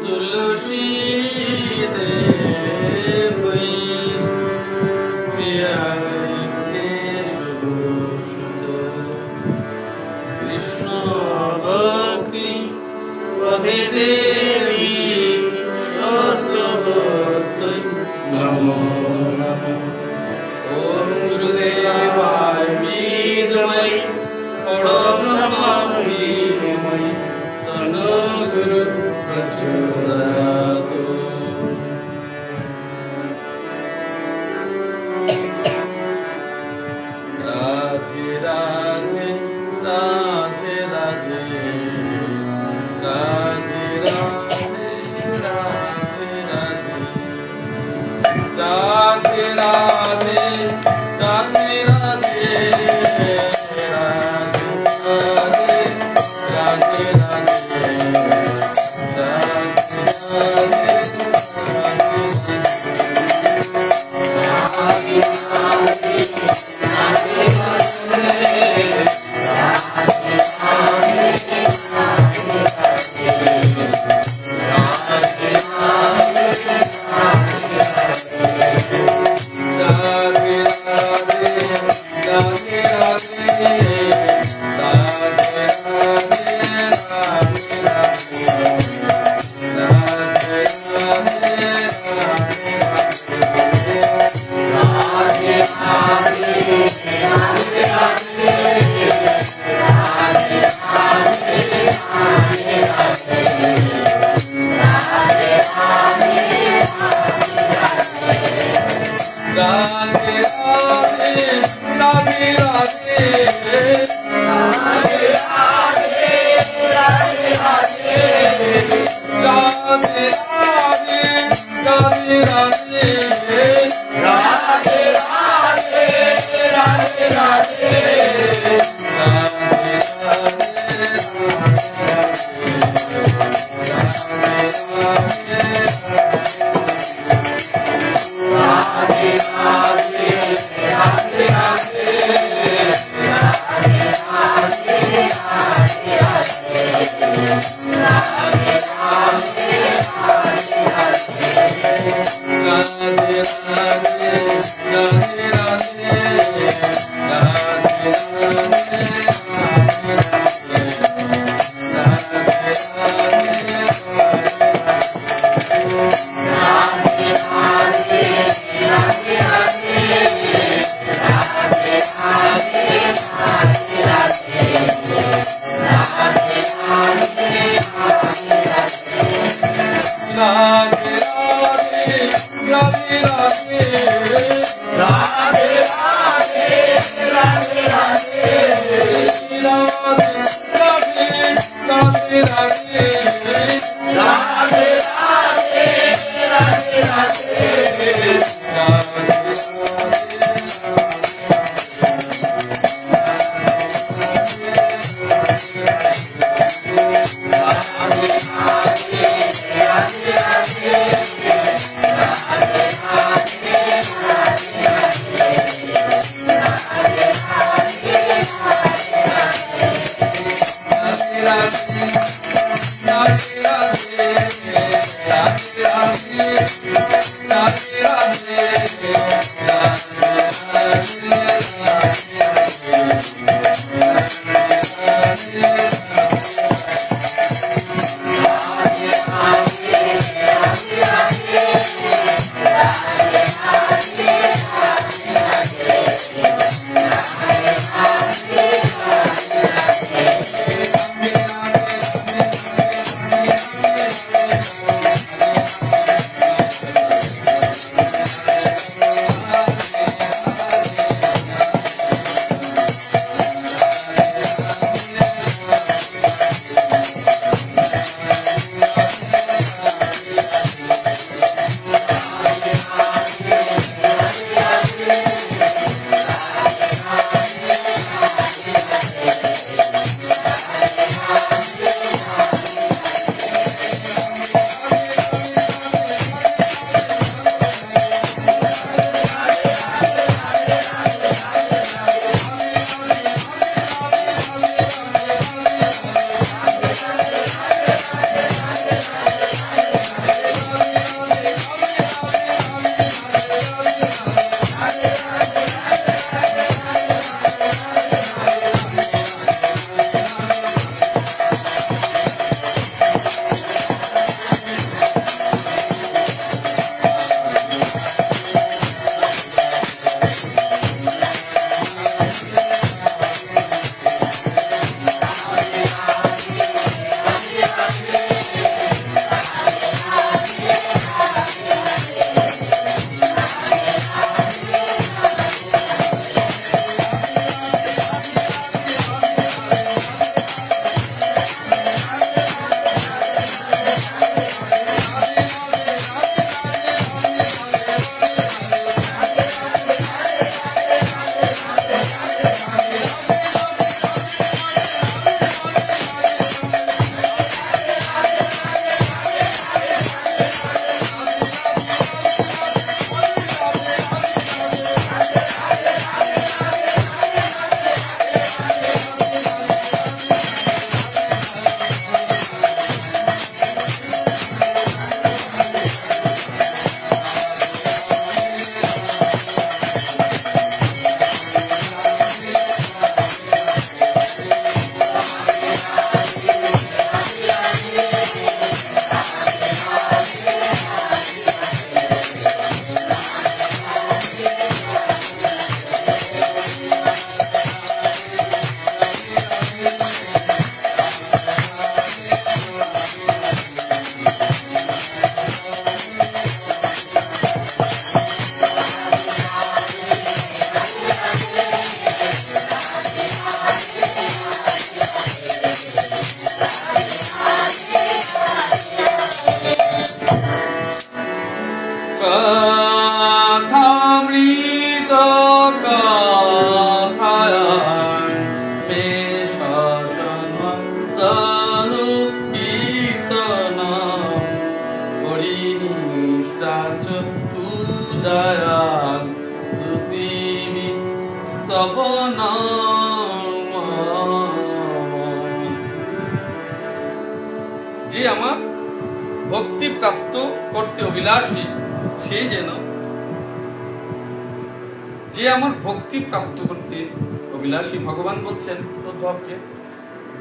तुलसी देवै प्रिया केशभूषित कृष्ण भक्ति पदे देवी सत्यवत्यै नमो नमः। ओम गुरुदेवाय विद्महे परब्रह्मणे धीमहि तन्नो गुरु प्रचोदयात्। राधे राधे राधे राधे राधे राधे राधे राधे राधे राधे राधे राधे ভবনাময়ী। যে আমার ভক্তি প্রাপ্ত করতে অভিলাষী, সে যেন, যে আমার ভক্তি প্রাপ্ত করতে অভিলাষী, ভগবান বলছেন উদ্ধবকে,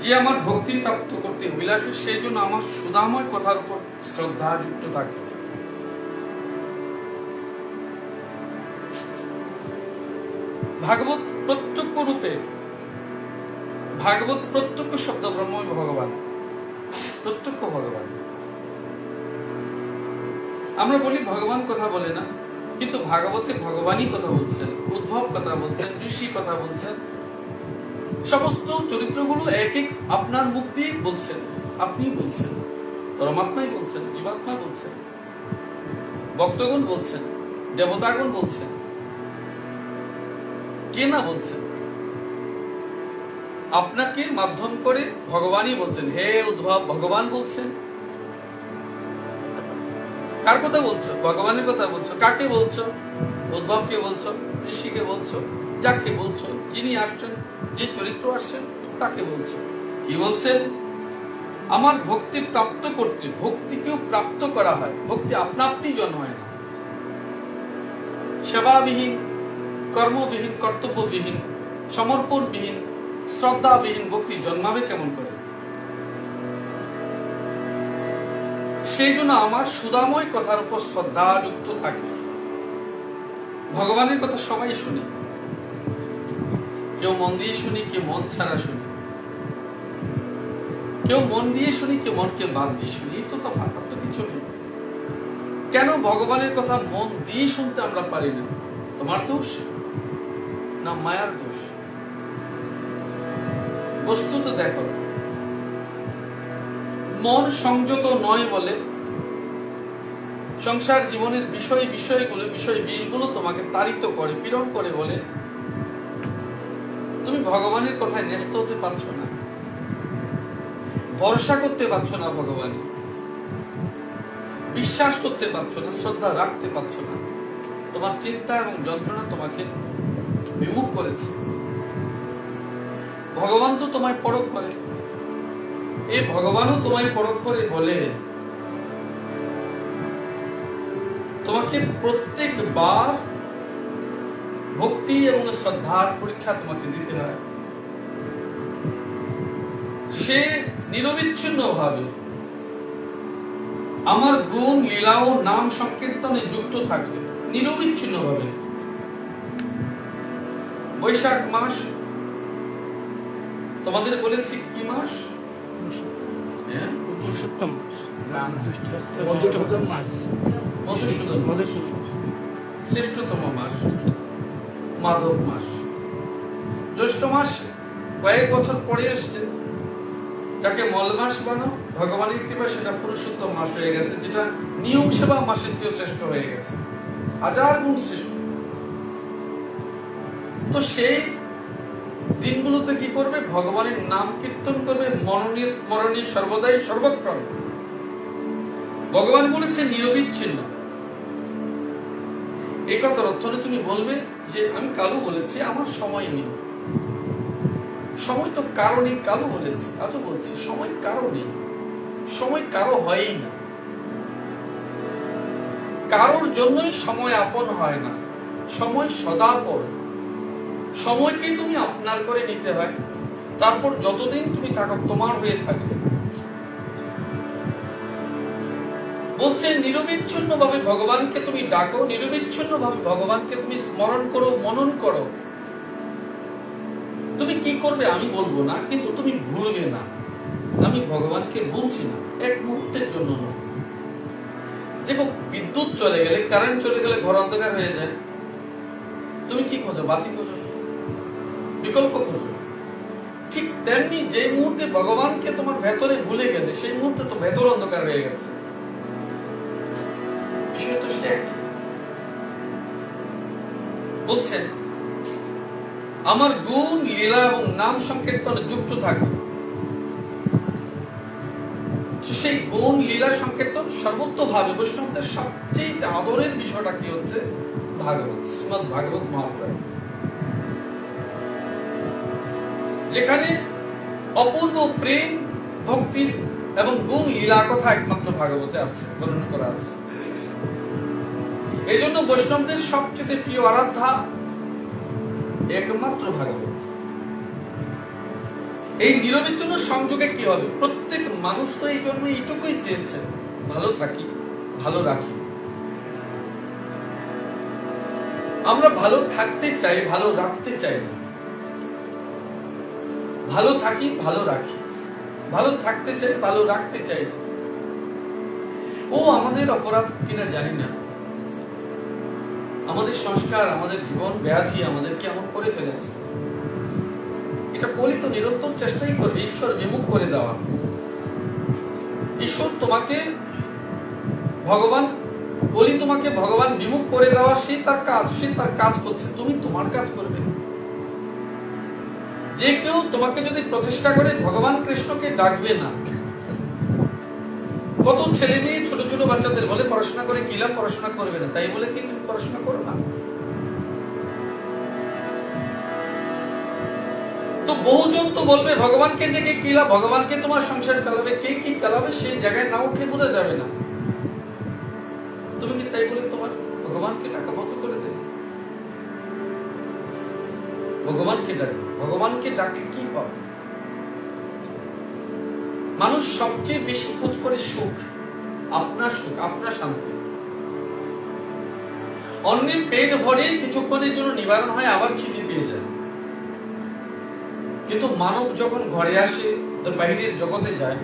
যে আমার ভক্তি প্রাপ্ত করতে অভিলাষী, সেই জন্য আমার সুধাময় কথার উপর শ্রদ্ধা যুক্ত থাকে। ভাগবত প্রত্যক্ষ রূপে, ভাগবত প্রত্যক্ষ শব্দ ব্রহ্মই ভগবান, প্রত্যক্ষ ভগবান। আমরা বলি ভগবান কথা বলে না, কিন্তু ভাগবতে ভগবানই কথা বলছেন, উদ্ধব কথা বলছেন, ঋষি কথা বলছেন, সমস্ত চরিত্রগুলো এক এক আপনার মুখ দিয়ে বলছেন, আপনি বলছেন, পরমাত্মাই বলছেন, জীবাত্মা বলছেন, ভক্তগণ বলছেন, দেবতাগণ বলছেন, কে না বলছেন? আপনাকে মাধ্যম করে ভগবানই বলছেন, হে উদ্ধব, ভগবান বলছেন। কার কথা বলছো? ভগবানের কথা বলছো। কাকে বলছো? উদ্ধবকে বলছো, ঋষিকে বলছো, যাকে বলছো, যিনি আসছেন, যে চরিত্র আসছেন তাকে বলছো। কি বলছেন? আমার ভক্তি প্রাপ্ত করতে, ভক্তিকেও প্রাপ্ত করা হয়, ভক্তি আপনা আপনি জন্মায় না। সেবাবিহীন, কর্মবিহীন, কর্তব্যবিহীন, সমর্পণবিহীন, শ্রদ্ধাবিহীন ভক্তি জন্মাবে কেমন করে? সেই জন্য আমার সুধাময় কথার উপর শ্রদ্ধা যুক্ত থাকে। ভগবানের কথা সবাই শুনি, কেউ মন দিয়ে শুনি, কেউ মন ছাড়া শুনি, কেউ মন দিয়ে শুনি, কেউ মনকে বাদ দিয়ে শুনি। এই তো তফাৎ, তো কিছু নেই। কেন ভগবানের কথা মন দিয়ে শুনতে আমরা পারি না? তোমার দোষ না মায়ার দোষ? বস্তু তো দেখো, মন সংযত নয় বলে সংসার জীবনের বিষয়গুলো, বিষয় বিষগুলো তোমাকে তাড়িত করে, পীড়ন করে বলে তুমি ভগবানের কথায় ন্যস্ত হতে পারছো না, ভরসা করতে পারছো না, ভগবানে বিশ্বাস করতে পারছো না, শ্রদ্ধা রাখতে পারছো না। তোমার চিন্তা এবং যন্ত্রণা তোমাকে বিমুখ করেছে। ভগবান তো তোমায় পরখ করে, এই ভগবানও তোমায় পরখ করে বলে তোমাকে প্রত্যেকবার ভক্তি এবং শ্রদ্ধার পরীক্ষা তোমাকে দিতে হয়। সে নিরবিচ্ছিন্ন ভাবে আমার গুণ, লীলা ও নাম সংকীর্তনে যুক্ত থাকবে, নিরবিচ্ছিন্ন ভাবে। বৈশাখ মাস তোমাদের বলেছি কি মাস? পুরুষোত্তম শ্রেষ্ঠতম মাস, মাধব মাস। জ্যৈষ্ঠ মাস কয়েক বছর পরে এসছে, যাকে মল মাস বানো, ভগবানের কৃপা সেটা পুরুষোত্তম মাস হয়ে গেছে, যেটা নিয়ম সেবা মাসের চেয়ে শ্রেষ্ঠ হয়ে গেছে, হাজার গুণ শ্রেষ্ঠ। তো সেই দিনগুলোতে কি করবে? ভগবানের নাম কীর্তন করবে, মননীয় স্মরণীয় সর্বদাই সর্বক্ষণ। ভগবান বলেছে নিরবিচ্ছিন্ন। এই কথার অর্থ তুমি বলবে যে আমি কালু বলেছি, আমার সময় নেই। সময় তো কারো নেই, কালু বলেছি, আজও বলছি সময় কারো নেই, সময় কারো হয়ই না, কারোর জন্যই সময় আপন হয় না, সময় সদাপর। সময়কে তুমি আপনার করে নিতে হয়, তারপর যতদিন তুমি থাকো তোমার হয়ে থাকবে। বলছে নিরবিচ্ছিন্ন ভাবে ভগবানকে তুমি ডাকো, নিরবিচ্ছিন্ন ভাবে ভগবানকে তুমি স্মরণ করো, মনন করো। তুমি কি করবে আমি বলবো না, কিন্তু তুমি ভুলবে না। আমি ভগবানকে ভুলছি না, এক মুহূর্তের জন্য নয়। দেখো, বিদ্যুৎ চলে গেলে, কারেন্ট চলে গেলে ঘর অন্ধকার হয়ে যায়, তুমি কি খোঁজো? বাতি খোঁজো, বিকল্প খোঁজো। ঠিক তেমনি যে মুহূর্তে ভগবানকে তোমার ভেতরে ভুলে গেলে, সেই মুহূর্তে তো ভেতর অন্ধকার হয়ে গেছে। বিষয় তো সেটা একই। বলছেন আমার গুণ, লীলা এবং নাম সংকীর্তনে যুক্ত থাকবে। সেই গুণ, লীলা, সংকীর্তন সর্বোত্তভাবে বৈষ্ণবদের সবচেয়ে আদরের বিষয়টা কি হচ্ছে? ভাগবত, শ্রীমদ্ ভাগবত মহাপুরাণ। যেখানে অপূর্ব প্রেম, ভক্তির এবং গুণ লীলা কথা একমাত্র ভাগবতে আছে, বর্ণনা করা আছে। এই জন্য বৈষ্ণবদের সবচেয়ে প্রিয় আরাধ্যা একমাত্র ভাগবত। এই নিরবিচ্ছিন্ন সংযোগে কি হবে? প্রত্যেক মানুষ তো এই জন্য এইটুকুই চেয়েছে, ভালো থাকি, ভালো রাখি। আমরা ভালো থাকতে চাই, ভালো রাখতে চাই না। ভালো থাকি, ভালো রাখি, ভালো থাকতে চাই, ভালো রাখতে চাই না। ও আমাদের অপরাধ কিনা জানি না, আমাদের সংস্কার, আমাদের জীবন ব্যাধি আমাদেরকে এমন করে ফেলেছে। এটা বলি তো নিরন্তর চেষ্টাই করবে ঈশ্বর বিমুখ করে দেওয়া। ঈশ্বর তোমাকে ভগবান বলি, তোমাকে ভগবান বিমুখ করে দেওয়া, সে তার কাজ করছে, তুমি তোমার কাজ করবে। যে কেউ তোমাকে যদি প্রচেষ্টা করে ভগবান কৃষ্ণকে ডাকবে না, কত ছেলে মেয়ে ছোট ছোট বাচ্চাদের বলে পড়াশোনা করে কি লাভ, পড়াশোনা করবে না, তাই বলে কি তুমি পড়াশোনা করো না? তো বহুজন তো বলবে ভগবানকে ডেকে কি লাভ, ভগবানকে তোমার সংসার চালাবে, কে কি চালাবে সেই জায়গায় না উঠলে বোঝা যাবে না। তুমি কি তাই বলে তোমার ভগবানকে ডাকা বন্ধ করে দেবে? ভগবানকে ডাকে, ভগবানকে ডাকে কি পাবে? মানুষ সবচেয়ে বেশি খোঁজ করে সুখ, আপনার সুখ, আপনার শান্তি। অন্যের পেট ভরে কিছুক্ষণের জন্য নিবারণ হয়, আবার খিদে পেয়ে যায়। কিন্তু মানব যখন ঘরে আসে, বাহিরের জগতে যায়,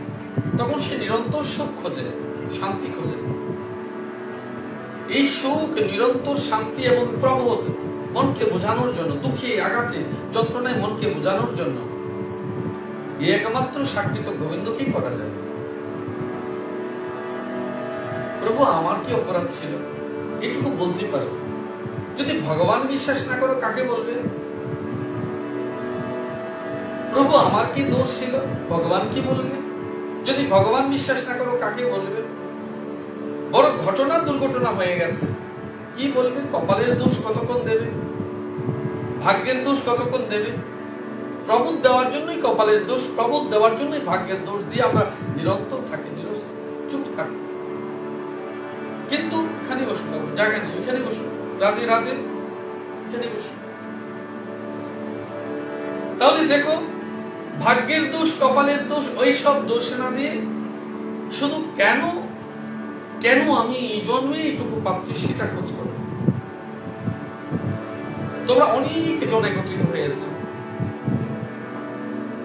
তখন সে নিরন্তর সুখ খোঁজে, শান্তি খোঁজে। এই সুখ, নিরন্তর শান্তি এবং প্রবোধ মনকে বোঝানোর জন্য, দুঃখে আঘাতে যন্ত্রণায় মনকে বোঝানোর জন্য এই একমাত্র সাকৃত গোবিন্দকেই করা যায়। প্রভু আমার কি অপরাধ ছিল এটুকু বলতে পারো। যদি ভগবান বিশ্বাস না করো কাকে বলবে? প্রভু আমার কি দোষ ছিল ভগবান কি বলবে? যদি ভগবান বিশ্বাস না করো কাকে বলবে? বড় ঘটনা দুর্ঘটনা হয়ে গেছে, কি বলবে? কপালের দোষ কতক্ষণ দেবে, ভাগ্যের দোষ কতক্ষণ দেবে? প্রবোধ দেওয়ার জন্যই কপালের দোষ, প্রবোধ দেওয়ার জন্যই ভাগ্যের দোষ দিয়ে আমরা নিরন্তর থাকি, চুপ থাকি। কিন্তু এখানে বসুন, জায়গা নেই, এখানে বসুন, রাজে রাজে এখানে বসুন। তাহলে দেখো, ভাগ্যের দোষ, কপালের দোষ, ওই সব দোষ না দিয়ে শুধু কেন আমি এই জন্মে এইটুকু পাচ্ছি সেটা খোঁজ করো। তোমরা অনেক জন একত্রিত হয়েছে,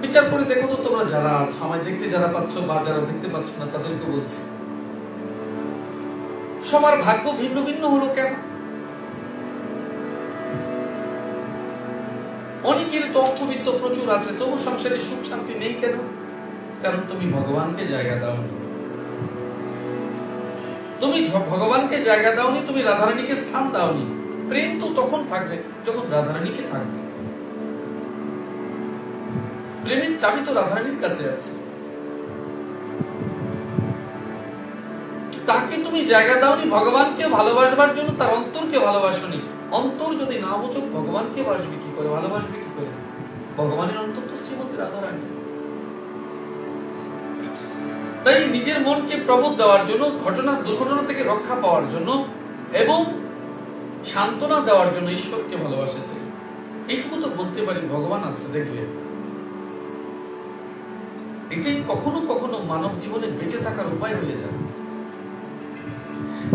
বিচার করে দেখো তো তোমরা যারা আছো, আমায় দেখতে যারা পাচ্ছ বা যারা দেখতে পাচ্ছ না তাদেরকে বলছি, সবার ভাগ্য ভিন্ন ভিন্ন হলো কেন? অনেকের তো অর্থবিত্ত প্রচুর আছে, তবু সংসারে সুখ শান্তি নেই কেন? কারণ তুমি ভগবানকে জায়গা দাওনি। তুমি ভগবানকে জায়গা দাওনি, তুমি রাধারানীকে স্থান দাওনি। প্রেম তো তখন থাকবে যখন রাধারানীকে থাকবে। প্রেমের চাবি তো রাধারানীর কাছে আছে। তাকে তুমি জায়গা দাওনি ভগবানকে ভালোবাসবার জন্য, তার অন্তরকে ভালোবাসনি। অন্তর যদি না বোঝো ভগবানকে বাসবে কি করে, ভালোবাসবে কি করে? ভগবানের অন্তর তো শ্রীমতী রাধারানী। তাই নিজের মনকে প্রবোধ দেওয়ার জন্য, দুর্ঘটনা থেকে রক্ষা পাওয়ার জন্য এবং সান্ত্বনা দেওয়ার জন্য ঈশ্বরকে ভালোবাসেছে। এইটুকু তো বলতে পারি ভগবান আছে, দেখবে। এটাই কখনো কখনো মানব জীবনে বেঁচে থাকার উপায় হয়ে যায়।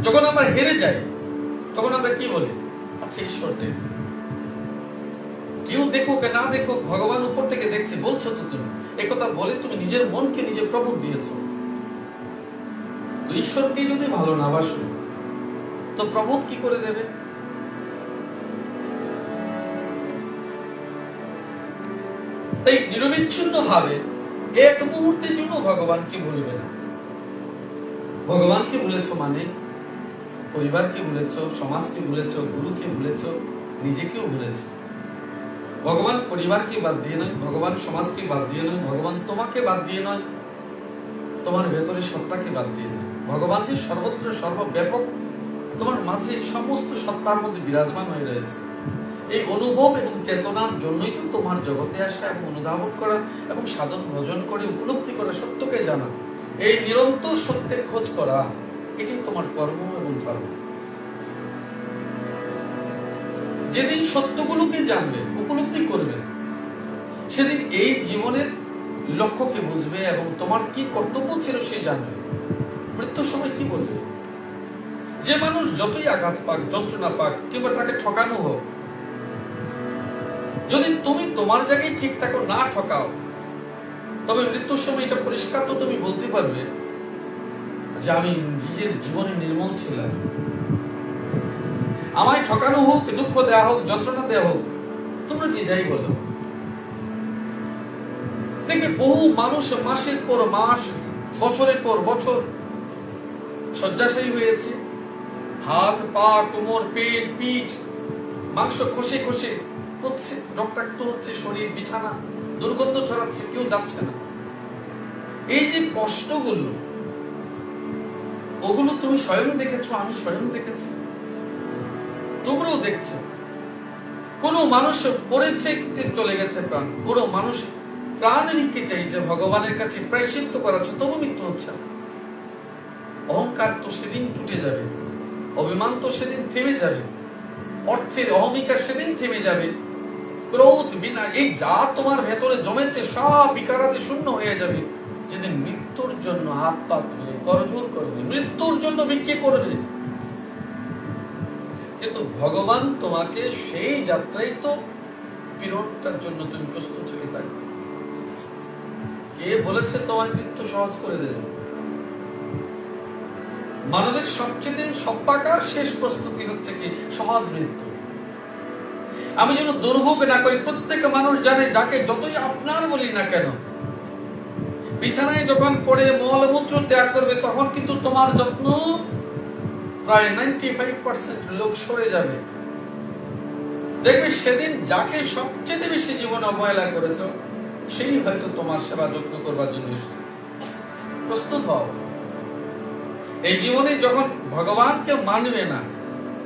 যখন আমরা হেরে যাই তখন আমরা কি বলি? আচ্ছা ঈশ্বর দেখ, কেউ দেখুক না দেখুক ভগবান উপর থেকে দেখছে, বলছো তো তুমি। একথা বলে তুমি নিজের মনকে নিজে প্রবোধ দিয়েছো। তো ঈশ্বরকে যদি ভালো না বাসো তো প্রবোধ কি করে দেবে? তাই নিরবিচ্ছিন্ন ভাবে এক মুহূর্তের জন্য ভগবানকে ভুলবে না। ভগবানকে ভুলেছো মানে পরিবারকে ভুলেছো, সমাজকে ভুলেছো, গুরুকে ভুলেছো, নিজেকেও ভুলেছো। ভগবান পরিবারকে বাদ দিয়ে নয়, ভগবান সমাজকে বাদ দিয়ে নয়, ভগবান তোমাকে বাদ দিয়ে নয়, তোমার ভেতরে সত্তাকে বাদ দিয়ে নয়। ভগবান যে সর্বত্র সর্বব্যাপক তোমার মাঝে সমস্ত সত্তার মধ্যে বিরাজমান হয়ে রয়েছে, এই অনুভব এবং চেতনার জন্যই তো তোমার জগতে আসা এবং অনুধাবন করা এবং সাধন ভজন করে উপলব্ধি করা, সত্যকে জানা, এই নিরন্তর সত্যের খোঁজ করা, এটি তোমার কর্ম এবং ধর্ম। যেদিন সত্যগুলোকে জানবে, উপলব্ধি করবে, সেদিন এই জীবনের লক্ষ্যকে বুঝবে এবং তোমার কি কর্তব্য ছিল সে জানবে। মৃত্যুর সময় কি বলবে? যে মানুষ যতই আঘাত পাক, যন্ত্রণা পাক, কিংবা তাকে ঠকানো হোক, যদি তুমি তোমার জায়গায় ঠিক থাকো, না ঠকাও, তবে মৃত্যুর সময় এটা পরিষ্কার তো তুমি বলতে পারবে যে আমি নিজের জীবনে নির্মল ছিলাম। আমায় ঠকানো হোক, দুঃখ দেওয়া হোক, যন্ত্রণা দেওয়া হোক, তোমরা যে যাই বলো, দেখবে বহু মানুষ মাসের পর মাস, বছরের পর বছর শয্যাশায়ী হয়েছে, হাত পা কোমর পেট পিঠ মাংস খসে খসে হচ্ছে, রক্তাক্ত হচ্ছে শরীর, বিছানা দুর্গন্ধ ছড়াচ্ছে, কেউ যাচ্ছে না। এই যে কষ্টগুলো, ওগুলো তুমি স্বয়ং দেখেছো, আমি স্বয়ং দেখেছি, তোমরাও দেখছো। কোন মানুষ পড়েছে, চলে গেছে প্রাণ, কোন মানুষ প্রাণ ভিক্ষে চাইছে ভগবানের কাছে প্রায়শ্চিত্ত করাচ্ছে, তবু মৃত্যু হচ্ছে না। অহংকার তো সেদিন টুটে যাবে, অভিমান তো সেদিন থেমে যাবে, অর্থের অহমিকা সেদিন থেমে যাবে, ক্রোধ বিনা এই যা তোমার ভেতরে জমেছে সব বিকারাতে শূন্য হয়ে যাবে। যেদিন মৃত্যুর জন্য হাত পাতবে, করজোর করবে, মৃত্যুর জন্য ভিক্ষে করবে, কিন্তু ভগবান তোমাকে সেই যাত্রায় তো পীড়নটার জন্য তুমি প্রস্তুত হয়ে থাকবে। কে বলেছে তোমার মৃত্যু সহজ করে দেবে? মানবের সবচেয়ে সব্যাকার শেষ প্রস্তুতি হচ্ছে কি? সহজ মৃত্যু। আমি যেন দুর্ভোগ না করি। প্রত্যেক মানুষ জানে, যাকে যতই আপনার বলি না কেন, বিছানায় যখন পড়ে মলমূত্র ত্যাগ করবে, তখন কিন্তু তোমার যত্ন প্রায় 95% লোক সরে যাবে। দেখবে সেদিন যাকে সবচেয়ে বেশি জীবন অবহেলা করেছ, সেই হয়তো তোমার সেবা যত্ন করবার জন্য এসেছে। প্রস্তুত হও। এই জীবনে যখন ভগবানকে মানবে না,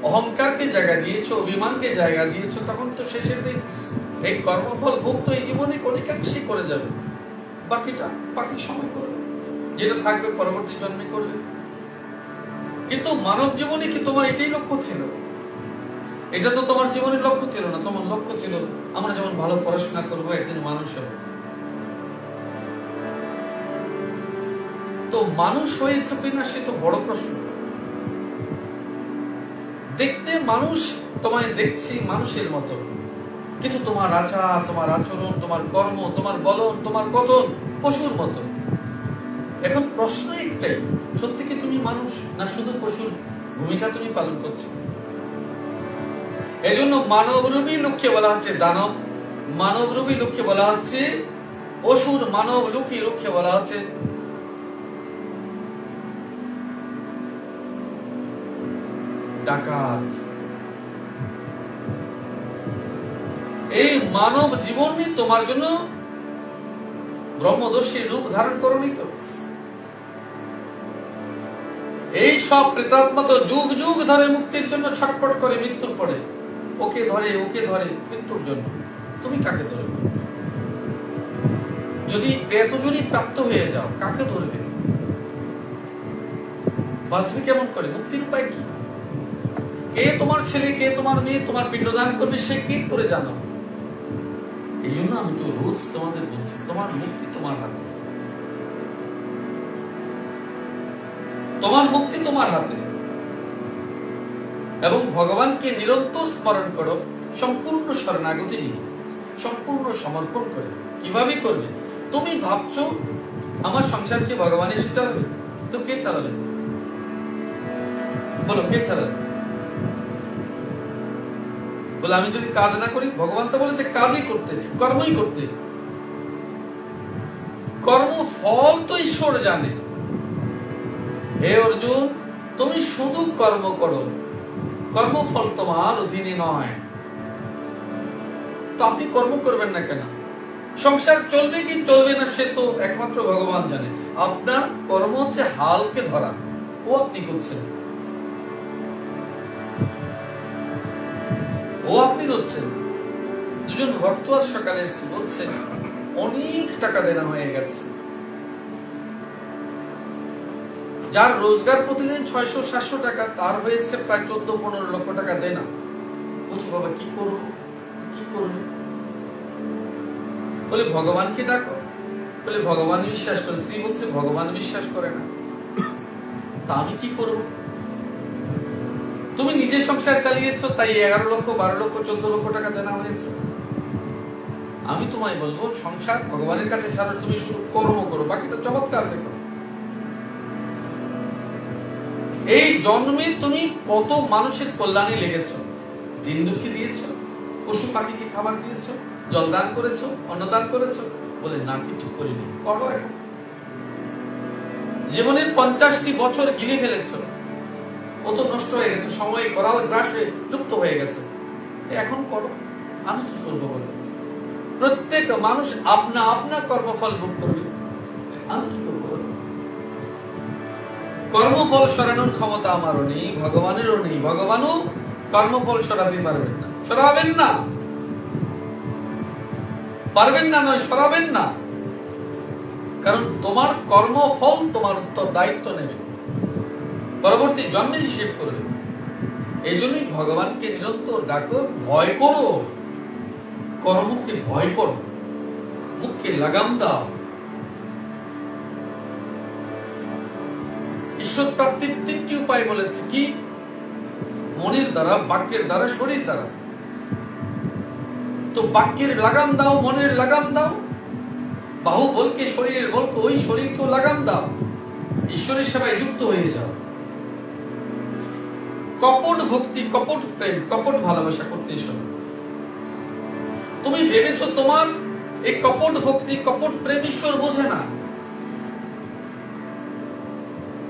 অহংকারকে জায়গা দিয়েছো, অভিমানকে জায়গা দিয়েছো, তখন তো শেষের দিন এই কর্মফল ভোগ তো এই জীবনে অনেকাংশই করে যাবে। বাকিটা বাকি সময় করবে, যেটা থাকবে পরবর্তী জন্মে করবে। কিন্তু মানব জীবনে কি তোমার এটাই লক্ষ্য ছিল? এটা তো তোমার জীবনের লক্ষ্য ছিল না। তোমার লক্ষ্য ছিল আমরা যেমন ভালো পড়াশোনা করবো, একদিন মানুষ হব। তো মানুষ হয়েছে কিনা সে তো বড় প্রশ্ন। দেখতে মানুষ, তোমায় দেখছি মানুষের মতো, কিন্তু তোমার আচার, তোমার আচরণ, তোমার কর্ম, তোমার বলন, তোমার কথন পশুর মতো। এখন প্রশ্ন একটাই, সত্যি কি তুমি মানুষ, না শুধু পশুর ভূমিকা তুমি পালন করছো? এই জন্য মানবরূপী লক্ষ্যে বলা হচ্ছে দানব, মানবরূপী লক্ষ্যে বলা হচ্ছে অসুর, মানব লক্ষ্যে বলা হচ্ছে ডাকাত। এই মানব জীবন তোমার জন্য ব্রহ্মদর্শী রূপ ধারণ করনি তো? এই সব প্রেতাত্মা তো যুগ যুগ ধরে মুক্তির জন্য ছটফট করে, মৃত্যুর পরে ওকে ধরে মৃত্যুর জন্য। তুমি কাকে ধরবে? যদি প্রেতজনই প্রাপ্ত হয়ে যাও, কাকে ধরবে? বাঁচবে কেমন করে? মুক্তির উপায় কি? কে তোমার ছেলে, কে তোমার মেয়ে, তোমার পিণ্ডদান করবে, সে কি করে জানো? এই জন্য আমি তো রোজ তোমাদের বলছি, তোমার মুক্তি তোমার হাতে, তোমার মুক্তি তোমার হাতে। এবং ভগবানকে নিরন্তর স্মরণ করো, সম্পূর্ণ শরণাগতি নিয়ে, সম্পূর্ণ সমর্পণ করে। কিভাবে করবে? তুমি ভাবছো আমার সংসারকে ভগবান এসে চালাবে, তো কে চালাবে? বলো, কে চালাবে? বলে আমি যদি কাজ না করি, ভগবান তো বলেছে কাজই করতে, কর্মই করতে। কর্ম ফল তো ঈশ্বর জানে। হে অর্জুন, তুমি শুধু কর্ম করো, কর্মফল তোমার অধীনে নয়। তো আপনি কর্ম করবেন না কেন? সংসার চলবে কি চলবে না সে তো একমাত্র ভগবান জানে। আপনার কর্ম হচ্ছে হালকে ধরা, ও আপনি করছেন। ও আপনি ধরছেন। দুজন ভক্ত আজ সকালে এসেছে, বলছে অনেক টাকা দেনা হয়ে গেছে। যার রোজগার প্রতিদিন 600-700 টাকা, তার হয়েছে প্রায় 14-15 লক্ষ টাকা দেনা। বলছি বাবা কি করবো, কি করবে? বলে ভগবানকে ডাকো। বলে ভগবান বিশ্বাস করে। স্ত্রী বলছে ভগবান বিশ্বাস করে না, তা আমি কি করব? তুমি নিজের সংসার চালিয়েছো, তাই 11 লক্ষ 12 লক্ষ 14 লক্ষ টাকা দেনা হয়েছে। আমি তোমায় বলবো সংসার ভগবানের কাছে ছাড়ো, তুমি শুধু কর্ম করো, বাকিটা চমৎকার দেখো। এই জন্মে তুমি কত মানুষের কল্যাণে লেগেছো, দিন দুঃখী দিয়েছো, পশু পাখিকে খাবার দিয়েছো, জলদান করেছো, অন্নদান করেছো। বলে না, কিছু করিনি। করো এখন। জীবনের 50টি বছর গিলে ফেলেছো, ও তো নষ্ট হয়ে গেছে, সময় করাল গ্রাস হয়ে লুপ্ত হয়ে গেছে, এখন করো। আমি কি করবো বলো? প্রত্যেক মানুষ আপনা আপনা কর্মফল ভোগ করবে, আমি কি করবো বলো? কর্মফল সরানোর ক্ষমতা আমারও নেই, ভগবানেরও নেই। ভগবানও কর্মফল সরাতে পারবেন না, সরাবেন না, পারবেন না নয়, সরাবেন না। কারণ তোমার কর্মফল তোমার উত্তর দায়িত্ব নেবে, পরবর্তী জন্মে হিসেব করবে। এই জন্যই ভগবানকে নিরন্তর ডাকো, ভয় করো, কর্মকে ভয় করো, মুখকে লাগাম দাও। ঈশ্বর প্রাপ্তির 3টি উপায় বলেছে, কি? মনের দ্বারা, বাক্যের দ্বারা, শরীর দ্বারা। তো বাক্যের লাগাম দাও, মনের লাগাম দাও, বাহু বলকে, শরীরের বলকে, ওই শরীরকেও লাগাম দাও, ঈশ্বরের সেবায় যুক্ত হয়ে যাও। কপট ভক্তি, কপট প্রেম, কপট ভালোবাসা করতে এসো। তুমি ভেবেছো তোমার এই কপট ভক্তি, কপট প্রেম ঈশ্বর বোঝে না।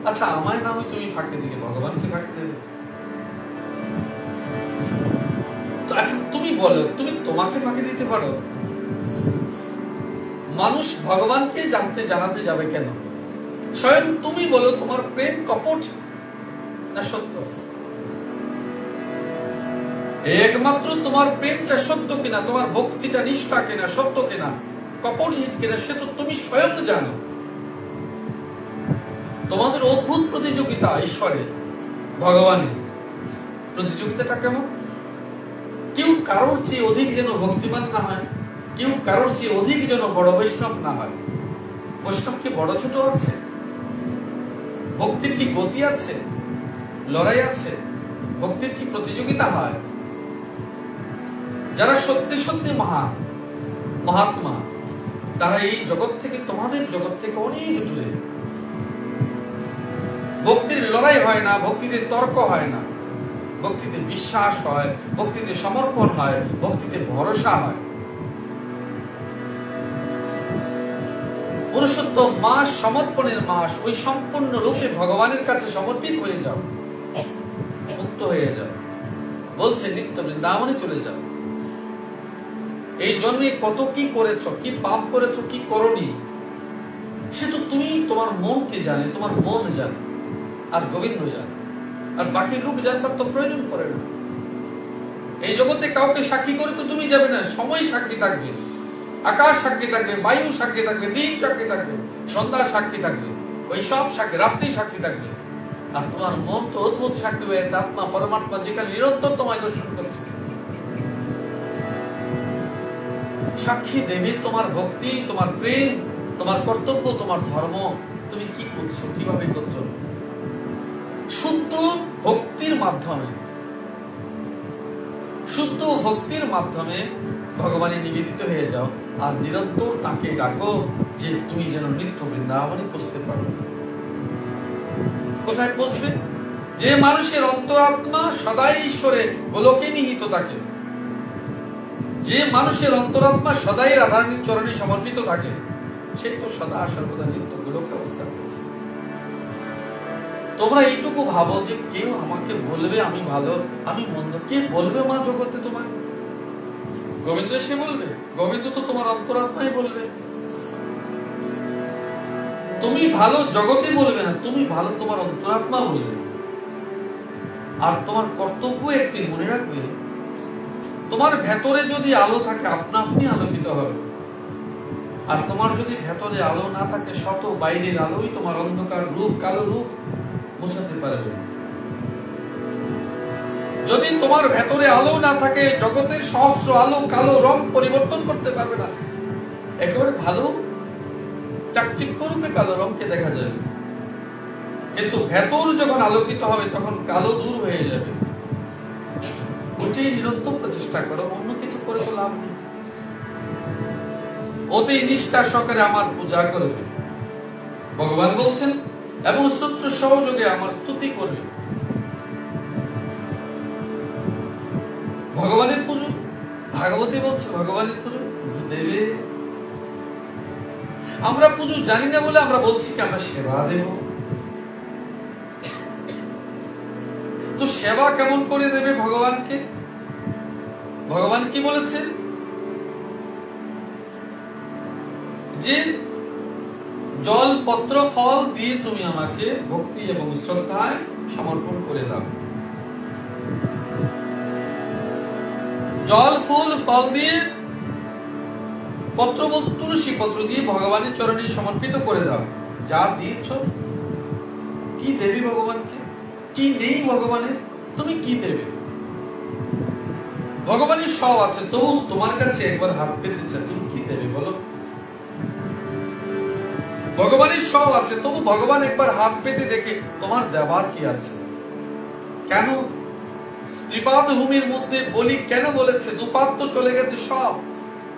আচ্ছা, আমায় নামে তুমি ফাঁকি দিলে, ভগবানকে ফাঁকি দেবে? আচ্ছা তুমি বলো, তুমি তোমাকে ফাঁকি দিতে পারো? মানুষ ভগবানকে জানাতে যাবে কেন? স্বয়ং তুমি বলো, তোমার প্রেম কপট না সত্য? একমাত্র তোমার প্রেমটা সত্য কিনা, তোমার ভক্তিটা নিষ্ঠা কিনা, সত্য কিনা, কপট কিনা, সে তো তুমি স্বয়ং জানো। তোমাদের অদ্ভুত প্রতিযোগিতা ঈশ্বরের, ভগবানের। প্রতিযোগিতাটা কেমন? কেউ কারোর চেয়ে অধিক যেন ভক্তিমান না হয়, কেউ কারোর চেয়ে অধিক যেন বড় বৈষ্ণব না হয়। বৈষ্ণব কি বড় ছোট আছে? ভক্তির কি গতি আছে, লড়াই আছে? ভক্তির কি প্রতিযোগিতা হয়? যারা সত্যি সত্যি মহাত্মা, তারা এই জগৎ থেকে, তোমাদের জগৎ থেকে অনেক দূরে। ভক্তির লড়াই হয় না, ভক্তিতে তর্ক হয় না, ভক্তিতে বিশ্বাস হয়, ভক্তিতে সমর্পণ হয়, ভক্তিতে ভরসা হয়। পুরুষোত্তম মাস সমর্পণের মাস। ওই সম্পূর্ণ রূপে ভগবানের কাছে সমর্পিত হয়ে যাও, মুক্ত হয়ে যাও। বলছে নিত্য বৃন্দাবনে চলে যাও। এই জন্মে কত কি করেছো, কি পাপ করেছো, কি করনি, সে তো তুমি, তোমার মনকে জানে, তোমার মন জানে, আর গোবিন্দ জানে। আর বাকি লোক জানবার তো প্রয়োজন পড়ে না। এই জগতে কাউকে সাক্ষী করে তো তুমি যাবে না, সময় সাক্ষী থাকবে, আকাশ সাক্ষী থাকবে, বায়ু সাক্ষী থাকবে, দিন সাক্ষী থাকবে, সন্ধ্যা সাক্ষী থাকবে, ওই সব সাক্ষী, রাত্রি সাক্ষী থাকবে। আর তোমার মন তো অদ্ভুত সাক্ষী হয়েছে, আত্মা পরমাত্মা যেখানে নিরন্তর তোমায় দর্শন করছে। সাক্ষী দেবে তোমার ভক্তি, তোমার প্রেম, তোমার কর্তব্য, তোমার ধর্ম। তুমি কি করছো, কিভাবে করছো? শুদ্ধ ভক্তির মাধ্যমে, শুদ্ধ ভক্তির মাধ্যমে ভগবানে নিবেদিত হয়ে যাও, আর নিরন্তর তাকে ডাকো যে তুমি যেন নিত্য বৃন্দাবনে পৌঁছতে পারো। কোথায় পৌঁছবে? যে মানুষের অন্তরাত্মা সদাই ঈশ্বরে গোলকে নিহিত থাকে, যে মানুষের অন্তরাত্মা সদাই রাধারানীর চরণে সমর্পিত থাকে, সে তো সদা সর্বদা নিত্য গোলক অবস্থা করেছে। তোমরা এইটুকু ভাবো যে কেউ আমাকে বলবে আমি ভালো, আমি মন্দ। কে বলবে মা জগতে তোমায়? গোবিন্দ এসে বলবে? গোবিন্দ তো তোমার অন্তরাত্মাই বলবে। তুমি ভালো জগতে বলবে না, তুমি ভালো তোমার অন্তরাত্মা বলবে। আর তোমার কর্তব্য একদিন মনে রাখবে, তোমার ভেতরে যদি আলো থাকে আপনা আপনি আলোকিত হবে, আর তোমার যদি ভেতরে আলো না থাকে শত বাইরের আলোই তোমার অন্ধকার রূপ, কালো রূপ বোঝাতে পারবে না। যদি তোমার ভেতরে আলো না থাকে জগতের সহস্র আলো কালো রং পরিবর্তন করতে পারবে না। একেবারে ভালো চাকচিক্য রূপে কালো রংকে দেখা যাবে, কিন্তু ভেতর যখন আলোকিত হবে তখন কালো দূর হয়ে যাবে। ওটাই নিরন্তর প্রচেষ্টা করো, অন্য কিছু করে তো লাভ নেই। অতি নিষ্ঠা সহকারে আমার পূজা করবে, ভগবান বলছেন, এবং স্তোত্র সহযোগে আমার স্তুতি করবে। ভগবানের পুজো, ভাগবতী বলছে ভগবানের পুজো দেবে। আমরা পুজো জানি না বলে আমরা বলছি কি আমরা সেবা দেব। তো সেবা কেমন করে দেবে ভগবানকে? ভগবান কি বলেছেন? যে জল পত্র ফল দিয়ে তুমি আমাকে ভক্তি এবং শ্রদ্ধায় সমর্পণ করে দাও। জল ফুল ফল দিয়ে, পত্র তুলসী পত্র দিয়ে ভগবানের চরণে সমর্পিত করে দাও। যা দিয়েছ, কি দেবী ভগবানকে? কি নেই ভগবানের? তুমি কি দেবে? ভগবানের সব আছে, তবু তোমার কাছে একবার হাত পেতে চাই, তুমি কি দেবে বলো? ভগবানের সব আছে, তবু ভগবান একবার হাত পেতে দেখে তোমার দেওয়ার কি আছে। কেন ত্রিপাদ ভূমির মধ্যে বলি কেন বলেছে? দুপাদ তো চলে গেছে সব,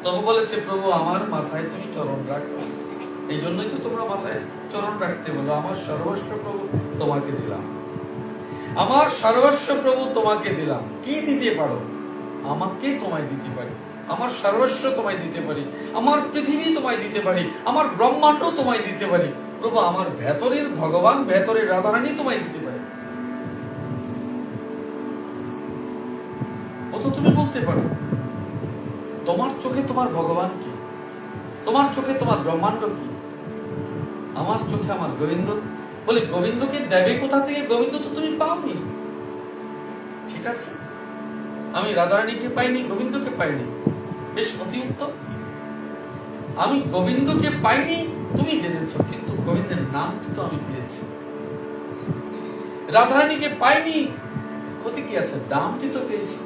তবু বলেছে প্রভু আমার মাথায় তুমি চরণ রাখো। এই জন্যই তো তোমরা মাথায় চরণ রাখতে বলো। আমার সর্বস্ব প্রভু তোমাকে দিলাম, আমার সর্বস্ব প্রভু তোমাকে দিলাম। কি দিতে পারো? আমাকে তোমায় দিতে পারি, আমার সর্বস্ব তোমায় দিতে পারি, আমার পৃথিবী তোমায় দিতে পারি, আমার ব্রহ্মাণ্ড তোমায় দিতে পারি। প্রভু আমার ভেতরের ভগবান, ভেতরের রাধারানী তোমায় দিতে পারি। ও তো তুমি বলতে পারো তোমার চোখে তোমার ভগবান কি, তোমার চোখে তোমার ব্রহ্মাণ্ড কি। আমার চোখে আমার গোবিন্দ। বলে গোবিন্দকে দেবে কোথা থেকে? গোবিন্দ তো তুমি পাওনি। ঠিক আছে, আমি রাধারানীকে পাইনি, গোবিন্দকে পাইনি, বেশ অতি উত্তম। আমি গোবিন্দকে পাইনি তুমি জেনেছ, কিন্তু গোবিন্দের নাম তো আমি পেয়েছি। রাধারানীকে পাইনি, ক্ষতি কি আছে? নামটি তো পেয়েছি।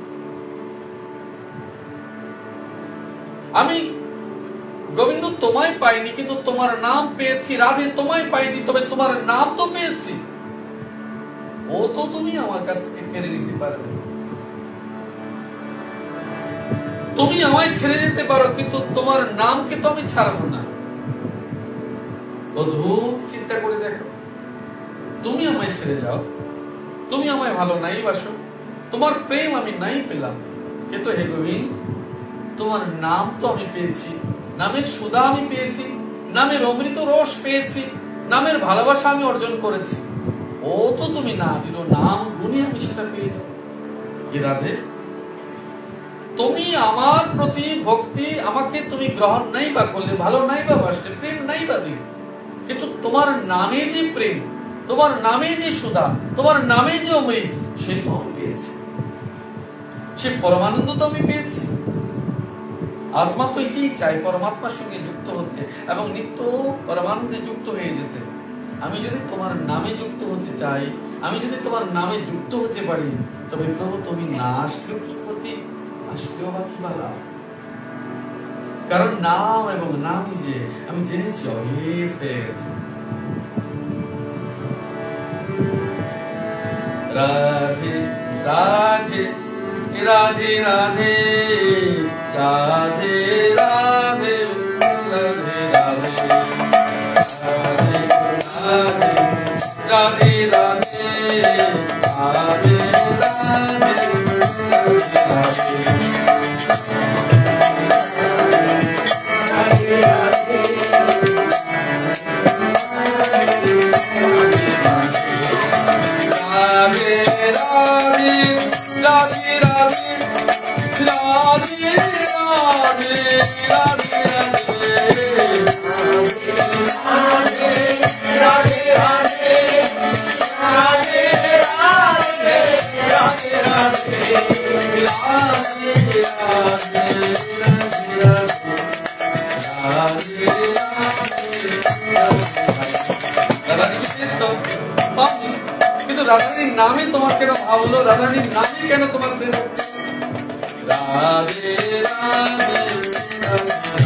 আমি গোবিন্দ তোমায় পাইনি, কিন্তু তোমার নাম পেয়েছি। রাধে তোমায় পাইনি, তবে তোমার নাম তো পেয়েছি। ও তো তুমি আমার কাছ থেকে কেড়ে নিতে পারবে। তুমি আমায় ছেড়ে যেতে পারো, কিন্তু তোমার নামকে তো আমি ছাড়বো না। অদ্ভুত চিন্তা করে দেখো, তুমি আমায় ছেড়ে যাও, তুমি আমায় ভালো নাই বাসো, তোমার প্রেম আমি নাই পেলাম, কিন্তু হে গোবিন্দ তোমার নাম তো আমি পেয়েছি, নামের সুধা আমি পেয়েছি, নামের অমৃত রস পেয়েছি, নামের ভালোবাসা আমি অর্জন করেছি। ও তো তুমি না দিল, নাম গুণে আমি সেটা পেয়ে যাব। রাধে তুমি আমার প্রতি ভক্তি, আমাকে তুমি গ্রহণ নাই বা করলে, ভালো নাই বা বাসলে, প্রেম নাই বা দিলে, কিন্তু তোমার নামে যে প্রেম, তোমার নামে যে সুধা, তোমার নামে যে অমৃত, সেটা আমি পেয়েছি। সে পরমানন্দ তো আমি পেয়েছি। আত্মা তো এটাই চাই, পরমাত্মার সঙ্গে যুক্ত হতে এবং নিত্য পরমানন্দে যুক্ত হয়ে যেতে। আমি যদি তোমার নামে যুক্ত হতে চাই, আমি যদি তোমার নামে যুক্ত হতে পারি, তবে প্রভু তুমি না আসলেও কি ক্ষতি, আসলেও বা কি বা লাভ? কারণ নাম এবং নামই যে আমি জেনেছি অভেদ হয়ে গেছে। রাধে রাধে রাধে রাধে রাধে রাধে রাধে রাধে রাধে রাধে রাধে নামে তোমার কেন ভাব হলো, রাধারানীর নামে কেন তোমার প্রেম? রাধে রাধে রাধে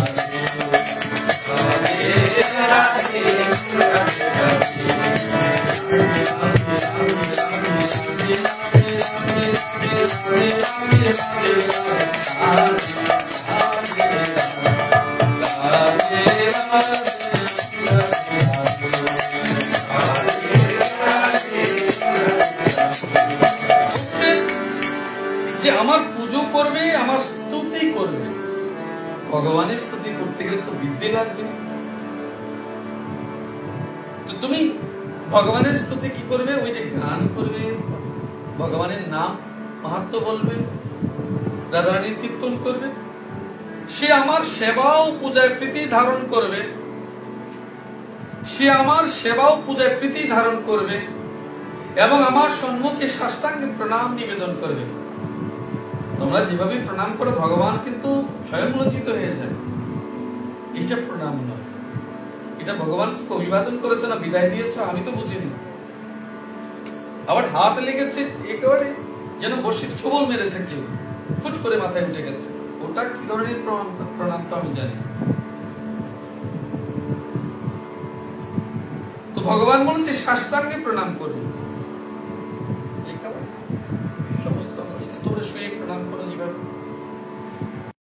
যে আমার পুজো করবে, আমার স্তুতি করবে। ভগবানের স্তুতি করতে গেলে তো বিদ্যে লাগবে। তো তুমি ভগবানের স্তুতি কি করবে? ওই যে গান করবে, ভগবানের নাম মাহাত্ম্য বলবে, রাধারানীর কীর্তন করবে। সে আমার সেবা ও পূজায় প্রীতি ধারণ করবে, সে আমার সেবা ও পূজায় প্রীতি ধারণ করবে এবং আমার সম্মুখে সাষ্টাঙ্গে প্রণাম নিবেদন করবে। তোমরা যেভাবে প্রণাম করো, ভগবান কিন্তু স্বয়ং লজ্জিত হয়ে যায়। এটা প্রণাম নয়, এটা ভগবান অভিবাদন করেছে না বিদায় দিয়েছ, আমি তো বুঝিনি। আবার হাত লেগেছে একেবারে যেন বসির ছোবল মেরেছে কেউ, ফুট করে মাথায় উঠে গেছে। ওটা কি ধরনের প্রণাম তো আমি জানি। তো ভগবান বলছে সাষ্টাঙ্গে প্রণাম করবে।